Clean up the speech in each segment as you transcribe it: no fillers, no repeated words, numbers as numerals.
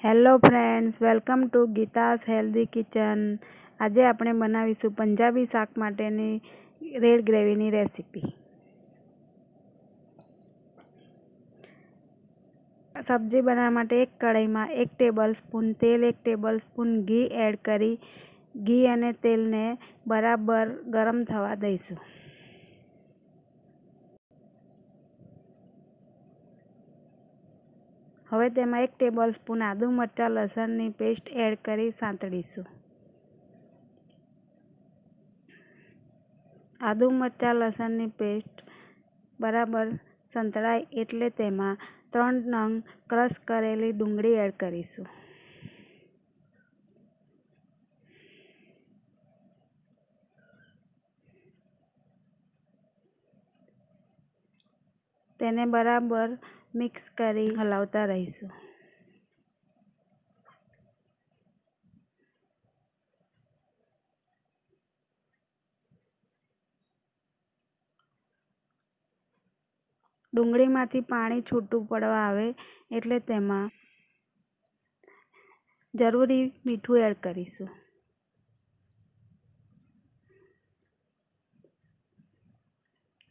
Hello friends, welcome to Geeta's healthy kitchen. આજે આપણે બનાવીશું પંજાબી શાક માટેની રેડ ગ્રેવીની રેસીપી। સબ્જી બનાવવા માટે એક કઢાઈમાં 1 ટેબલસ્પૂન તેલ, 1 ટેબલસ્પૂન ઘી એડ કરી ઘી અને તેલને બરાબર ગરમ થવા દઈશું। હવે તેમાં 1 ટેબલસ્પૂન આદુ મરચાં લસણની પેસ્ટ એડ કરી સાંતળીશું। આદુ મરચાં લસણની પેસ્ટ બરાબર સંતળાય એટલે તેમાં 3 નંગ ક્રશ કરેલી ડુંગળી એડ કરીશું। તેને બરાબર મિક્સ કરી હલાવતા રહીશું। ડુંગળીમાંથી પાણી છૂટું પડવા આવે એટલે તેમાં જરૂરી મીઠું એડ કરીશું।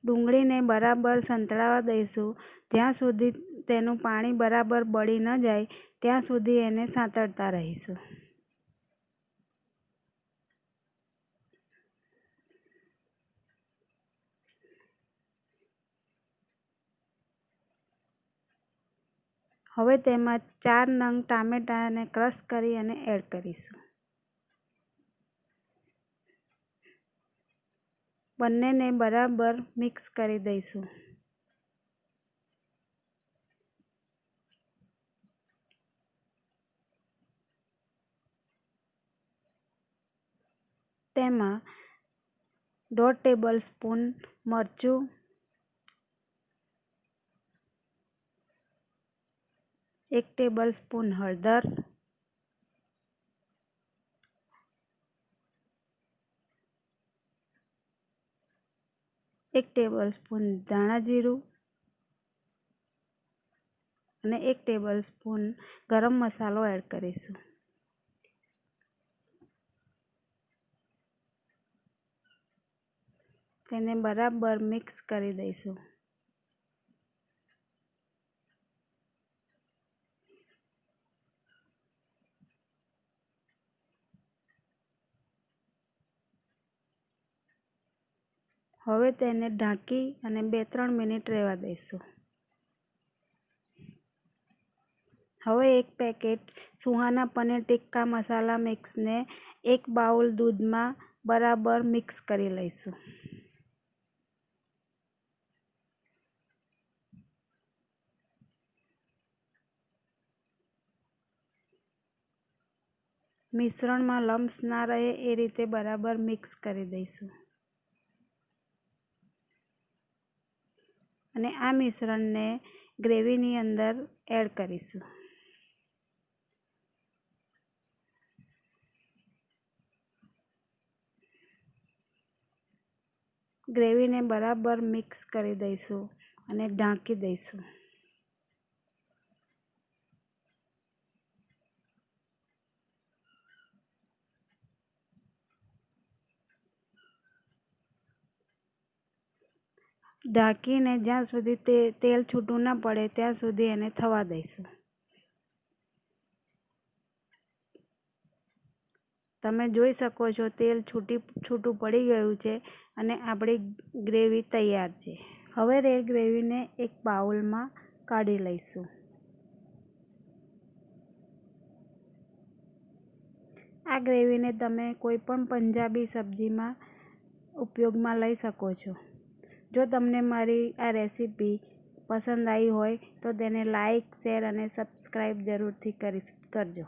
ડુંગળીને બરાબર સંતળાવા દઈશું। જ્યાં સુધી તેનું પાણી બરાબર બળી ન જાય ત્યાં સુધી એને સાંતળતા રહીશું। હવે તેમાં 4 નંગ ટામેટાને ક્રશ કરી અને એડ કરીશું। બંનેને બરાબર મિક્સ કરી દઈશું। તેમાં 1/2 ટેબલસ્પૂન મરચું, 1 ટેબલસ્પૂન હળદર, 1 ટેબલસ્પૂન ધાણા જીરું અને 1 ટેબલસ્પૂન ગરમ મસાલો એડ કરીશું। તેને બરાબર મિક્સ કરી દઈશું। હવે તેને ઢાંકી અને 2-3 મિનિટ રહેવા દઈશું। હવે 1 પેકેટ સુહાના પનીર ટિક્કા મસાલા મિક્સને 1 બાઉલ દૂધમાં બરાબર મિક્સ કરી લઈશું। મિશ્રણમાં લમ્સ ના રહે એ રીતે બરાબર મિક્સ કરી દઈશું અને આ મિશ્રણને ગ્રેવીની અંદર એડ કરીશું। ગ્રેવીને બરાબર મિક્સ કરી દઈશું અને ઢાંકી દઈશું। ઢાંકીને જ્યાં સુધી તેલ છૂટું ન પડે ત્યાં સુધી એને થવા દઈશું। તમે જોઈ શકો છો તેલ છૂટું પડી ગયું છે અને આપણી ગ્રેવી તૈયાર છે। હવે રેડ ગ્રેવીને એક બાઉલમાં કાઢી લઈશું। આ ગ્રેવીને તમે કોઈ પણ પંજાબી સબ્જીમાં ઉપયોગમાં લઈ શકો છો। જો તમને મારી આ રેસીપી પસંદ આવી હોય તો તેને લાઈક, શેર અને સબસ્ક્રાઈબ જરૂરથી કરજો।